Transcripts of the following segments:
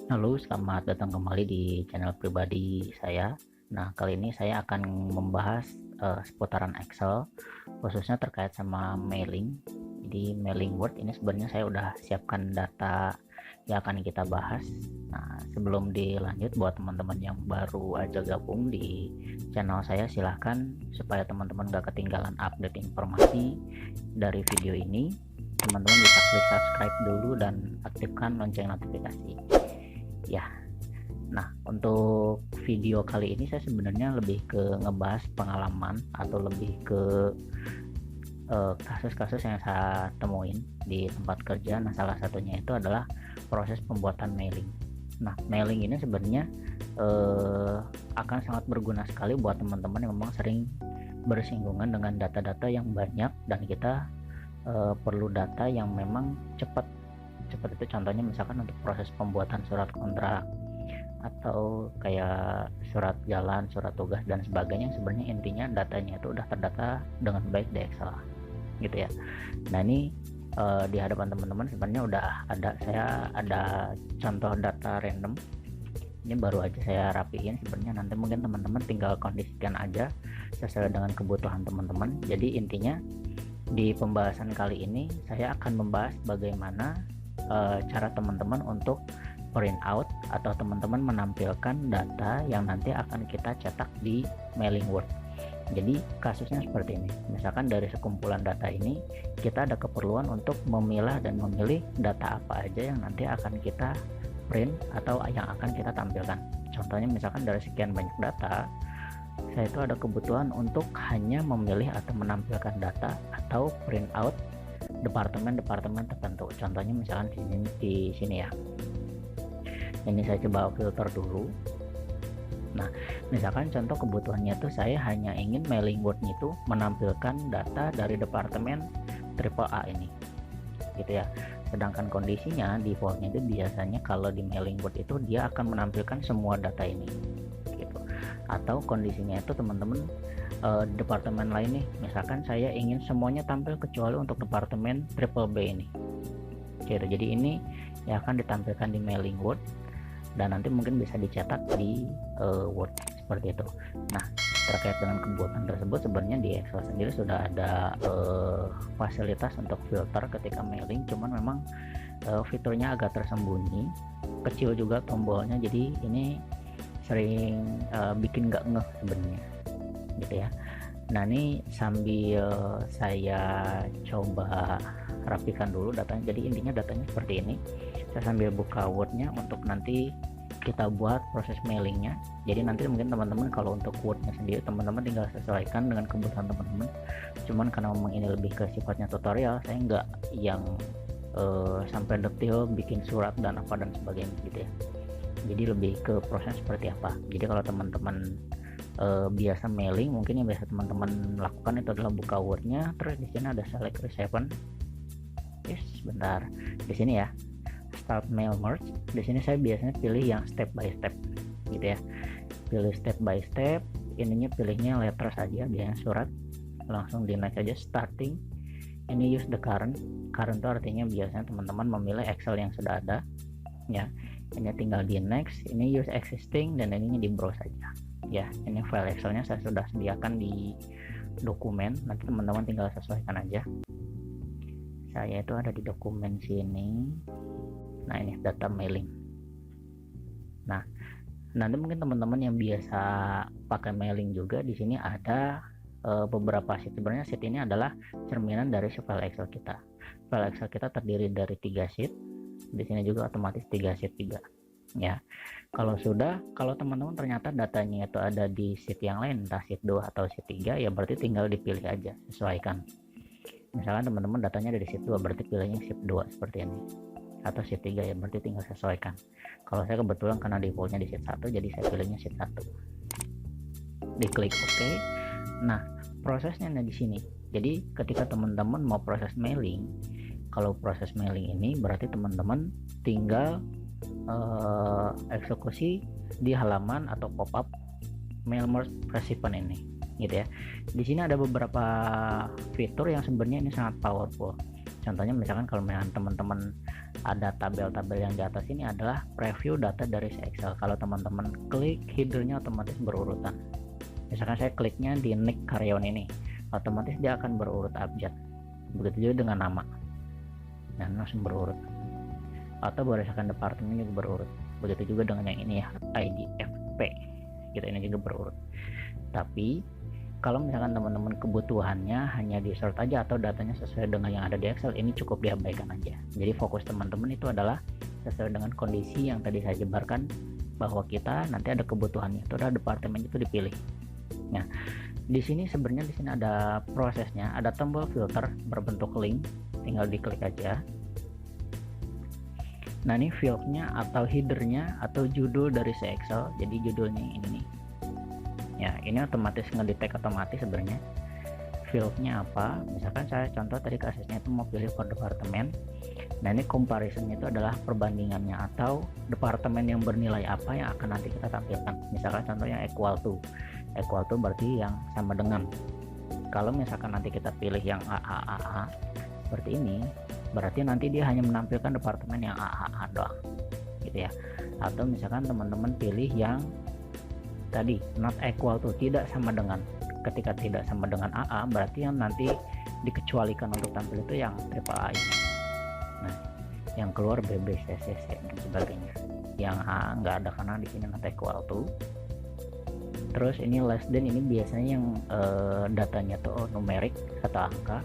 Halo, selamat datang kembali di channel pribadi saya. Nah, kali ini saya akan membahas seputaran Excel, khususnya terkait sama mailing. Jadi, mailing word ini sebenarnya saya udah siapkan data yang akan kita bahas. Nah, sebelum dilanjut, buat teman-teman yang baru aja gabung di channel saya, silahkan supaya teman-teman gak ketinggalan update informasi dari video ini. Teman-teman bisa klik subscribe dulu dan aktifkan lonceng notifikasi. Ya, nah untuk video kali ini saya sebenarnya lebih ke ngebahas pengalaman atau lebih ke kasus-kasus yang saya temuin di tempat kerja. Nah, salah satunya itu adalah proses pembuatan mailing. Nah, mailing ini sebenarnya akan sangat berguna sekali buat teman-teman yang memang sering bersinggungan dengan data-data yang banyak dan kita perlu data yang memang cepat itu. Contohnya misalkan untuk proses pembuatan surat kontrak atau kayak surat jalan, surat tugas dan sebagainya. Sebenarnya intinya datanya itu udah terdata dengan baik di Excel gitu ya. Nah, ini di hadapan teman-teman sebenarnya udah saya ada contoh data random. Ini baru aja saya rapiin. Sebenarnya nanti mungkin teman-teman tinggal kondisikan aja sesuai dengan kebutuhan teman-teman. Jadi intinya di pembahasan kali ini saya akan membahas bagaimana cara teman-teman untuk print out atau teman-teman menampilkan data yang nanti akan kita cetak di mailing word. Jadi kasusnya seperti ini. Misalkan dari sekumpulan data ini kita ada keperluan untuk memilah dan memilih data apa aja yang nanti akan kita print atau yang akan kita tampilkan. Contohnya misalkan dari sekian banyak data, saya itu ada kebutuhan untuk hanya memilih atau menampilkan data atau print out departemen-departemen tertentu. Contohnya misalkan di sini ya. Ini saya coba filter dulu. Nah, misalkan contoh kebutuhannya itu saya hanya ingin mailing word-nya itu menampilkan data dari departemen AAA ini, gitu ya. Sedangkan kondisinya defaultnya itu biasanya kalau di mailing word itu dia akan menampilkan semua data ini, gitu. Atau kondisinya itu teman-teman departemen lain nih, misalkan saya ingin semuanya tampil kecuali untuk departemen BBB ini, gitu. Jadi ini yang akan ditampilkan di mailing word dan nanti mungkin bisa dicetak di Word seperti itu. Nah, terkait dengan kebutuhan tersebut sebenarnya di Excel sendiri sudah ada fasilitas untuk filter ketika mailing, cuman memang fiturnya agak tersembunyi, kecil juga tombolnya, jadi ini sering bikin nggak ngeh sebenarnya, gitu ya. Nah, ini sambil saya coba rapikan dulu datanya. Jadi intinya datanya seperti ini. Saya sambil buka Word-nya untuk nanti kita buat proses mailingnya. Jadi nanti mungkin teman-teman kalau untuk Word-nya sendiri teman-teman tinggal sesuaikan dengan kebutuhan teman-teman. Cuman karena memang ini lebih ke sifatnya tutorial, saya nggak yang sampai detail bikin surat dan apa dan sebagainya gitu ya. Jadi lebih ke proses seperti apa. Jadi kalau teman-teman biasa mailing, mungkin yang biasa teman-teman lakukan itu adalah buka Word-nya, terus di sini ada select receipt. Yes, bentar. Di sini ya, start mail merge. Di sini saya biasanya pilih yang step by step, gitu ya. Pilih step by step. Ininya pilihnya letter saja, biasanya surat. Langsung di next aja, starting. Ini use the current. Current itu artinya biasanya teman-teman memilih Excel yang sudah ada, ya. Ini tinggal di next. Ini use existing dan ininya di browse saja. Ya, ini file Excelnya saya sudah sediakan di dokumen. Nanti teman-teman tinggal sesuaikan aja. Saya itu ada di dokumen sini. Nah, ini data mailing. Nah, nanti mungkin teman-teman yang biasa pakai mailing juga di sini ada beberapa sheet. Sebenarnya sheet ini adalah cerminan dari file Excel kita. File Excel kita terdiri dari 3 sheet. Di sini juga otomatis 3 sheet juga. Ya, kalau teman-teman ternyata datanya itu ada di sheet yang lain, entah sheet 2 atau sheet 3, ya berarti tinggal dipilih aja, sesuaikan. Misalkan teman-teman datanya dari sheet 2, berarti pilihnya sheet 2 seperti ini, atau sheet 3, ya berarti tinggal sesuaikan. Kalau saya kebetulan karena defaultnya di sheet 1, jadi saya pilihnya sheet 1. Diklik OK. Nah, prosesnya ada di sini. Jadi ketika teman-teman mau proses mailing, kalau proses mailing ini berarti teman-teman tinggal eksekusi di halaman atau pop-up mail merge recipient ini, gitu ya. Di sini ada beberapa fitur yang sebenarnya ini sangat powerful. Contohnya misalkan kalau teman-teman ada tabel-tabel yang di atas ini adalah preview data dari si Excel. Kalau teman-teman klik, headernya otomatis berurutan. Misalkan saya kliknya di nick karyawan ini, otomatis dia akan berurut abjad. Begitu juga dengan nama, dan langsung berurut. Atau berdasarkan departemen juga berurut. Begitu juga dengan yang ini ya, IDFP gitu, ini juga berurut. Tapi kalau misalkan teman-teman kebutuhannya hanya di sort aja atau datanya sesuai dengan yang ada di Excel, ini cukup diabaikan aja. Jadi fokus teman-teman itu adalah sesuai dengan kondisi yang tadi saya jabarkan, bahwa kita nanti ada kebutuhannya itu adalah departemen itu dipilih. Nah, di sini sebenarnya di sini ada prosesnya, ada tombol filter berbentuk link, tinggal diklik aja. Nah, ini fieldnya atau headernya atau judul dari si Excel. Jadi judulnya ini nih. Ya, ini otomatis ngedetect otomatis sebenarnya. Fieldnya apa? Misalkan saya contoh tadi kasusnya itu mau pilih per departemen. Nah, ini comparisonnya itu adalah perbandingannya atau departemen yang bernilai apa yang akan nanti kita tampilkan. Misalkan contohnya equal to berarti yang sama dengan. Kalau misalkan nanti kita pilih yang AAAA seperti ini, berarti nanti dia hanya menampilkan departemen yang AAA doang gitu ya. Atau misalkan teman-teman pilih yang tadi not equal to, tidak sama dengan. Ketika tidak sama dengan AA, berarti yang nanti dikecualikan untuk tampil itu yang triple A ini. Nah, yang keluar BB, CCC dan sebagainya. Yang A nggak ada karena di sini not equal to. Terus ini less than, ini biasanya yang datanya tuh numerik atau angka.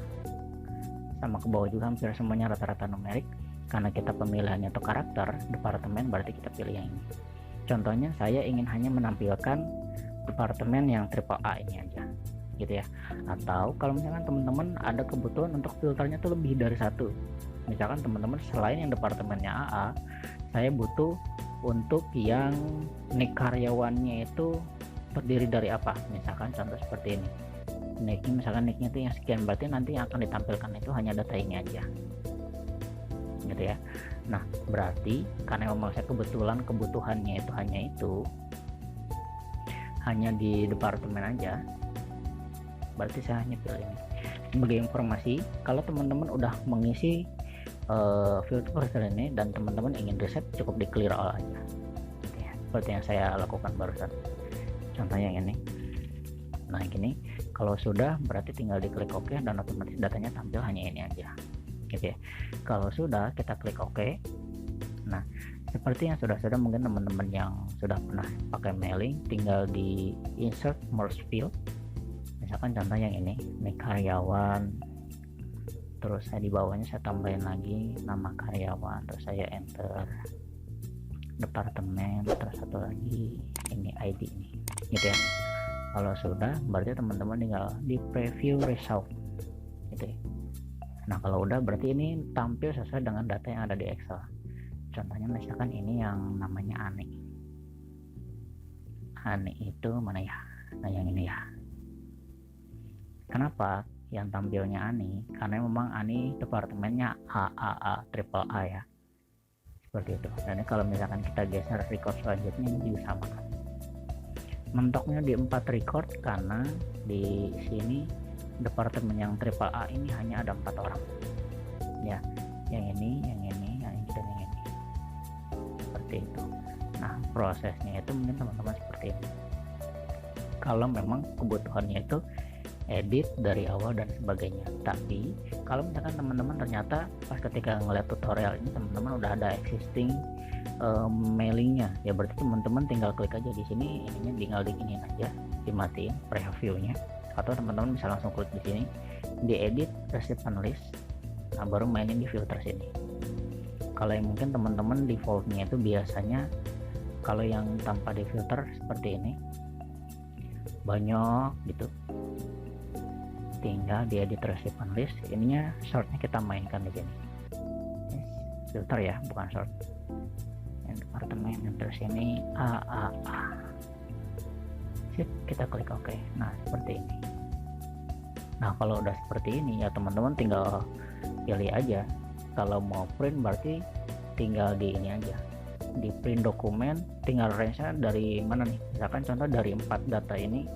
Sama ke bawah juga hampir semuanya rata-rata numerik. Karena kita pemilihannya tuh karakter departemen, berarti kita pilih yang ini. Contohnya saya ingin hanya menampilkan departemen yang triple A ini aja gitu ya. Atau kalau misalkan teman-teman ada kebutuhan untuk filternya tuh lebih dari satu, misalkan teman-teman selain yang departemennya AA, saya butuh untuk yang nick karyawannya itu terdiri dari apa, misalkan contoh seperti ini, misalkan nicknya itu yang sekian, berarti nanti yang akan ditampilkan itu hanya data ini aja gitu ya. Nah, berarti karena memang saya kebetulan kebutuhannya itu hanya di departemen aja, berarti saya hanya pilih ini. Sebagai informasi, kalau teman-teman udah mengisi filter ini dan teman-teman ingin reset, cukup di clear all aja gitu ya, seperti yang saya lakukan barusan. Contohnya yang ini. Nah, gini, kalau sudah berarti tinggal diklik OK dan otomatis datanya tampil hanya ini aja gitu ya. Kalau sudah, kita klik OK. Nah, seperti yang sudah mungkin teman-teman yang sudah pernah pakai mailing, tinggal di insert merge field. Misalkan contoh yang ini, karyawan, terus saya di bawahnya saya tambahin lagi nama karyawan, terus saya enter departemen, terus satu lagi ini ID ini gitu ya. Kalau sudah, berarti teman-teman tinggal di preview result gitu ya. Nah, kalau udah berarti ini tampil sesuai dengan data yang ada di Excel. Contohnya misalkan ini yang namanya Ani. Ani itu mana ya? Nah, yang ini ya. Kenapa yang tampilnya Ani? Karena memang Ani departemennya AAA, triple A ya. Seperti itu. Dan kalau misalkan kita geser record selanjutnya, ini juga sama kan. Mentoknya di 4 record karena di sini departemen yang triple A ini hanya ada 4 orang ya, yang ini, dan yang ini seperti itu. Nah, prosesnya itu mungkin teman-teman seperti ini. Kalau memang kebutuhannya itu edit dari awal dan sebagainya. Tapi kalau misalkan teman-teman ternyata pas ketika ngeliat tutorial ini teman-teman udah ada existing mailingnya, ya berarti teman-teman tinggal klik aja di sini, ininya tinggal diginiin aja, dimatiin previewnya. Atau teman-teman bisa langsung klik di sini, diedit recipient list, nah baru mainin di filter sini. Kalau yang mungkin teman-teman defaultnya itu biasanya kalau yang tanpa di filter seperti ini banyak gitu, tinggal diedit recipient list, ininya shortnya kita mainkan di sini, filter ya, bukan short. Yang departemen yang terus ini AAA. Sip, kita klik OK. Nah, seperti ini. Nah, kalau udah seperti ini ya teman-teman tinggal pilih aja. Kalau mau print berarti tinggal di ini aja, di print dokumen, tinggal range-nya dari mana nih. Misalkan contoh dari 4 data ini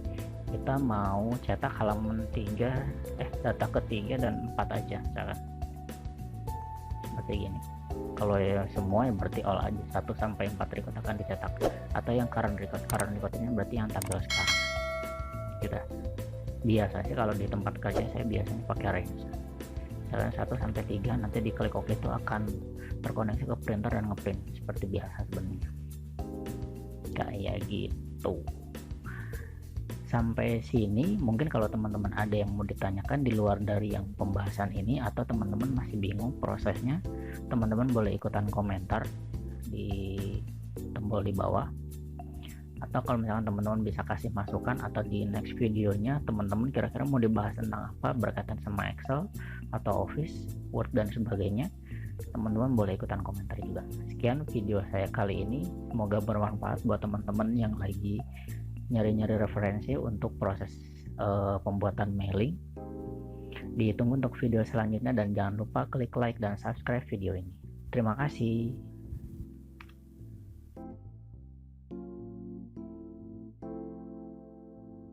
kita mau cetak halaman 3, data ketiga dan 4 aja misalkan. seperti gini. Kalau yang semua ya berarti all aja, 1 sampai 4 record akan dicetak, atau yang current record ini berarti yang tampil sekarang gitu. Biasa sih kalau di tempat kerja saya biasanya pakai range, misalnya 1 sampai 3, nanti diklik OK itu akan terkoneksi ke printer dan ngeprint seperti biasa sebenarnya, kayak gitu. Sampai sini mungkin kalau teman-teman ada yang mau ditanyakan di luar dari yang pembahasan ini, atau teman-teman masih bingung prosesnya, teman-teman boleh ikutan komentar di tombol di bawah, atau kalau misalkan teman-teman bisa kasih masukan, atau di next videonya teman-teman kira-kira mau dibahas tentang apa berkaitan sama Excel atau Office, Word dan sebagainya, teman-teman boleh ikutan komentar juga. Sekian video saya kali ini, semoga bermanfaat buat teman-teman yang lagi nyari-nyari referensi untuk proses pembuatan mailing. Ditunggu untuk video selanjutnya, dan jangan lupa klik like dan subscribe video ini. Terima kasih.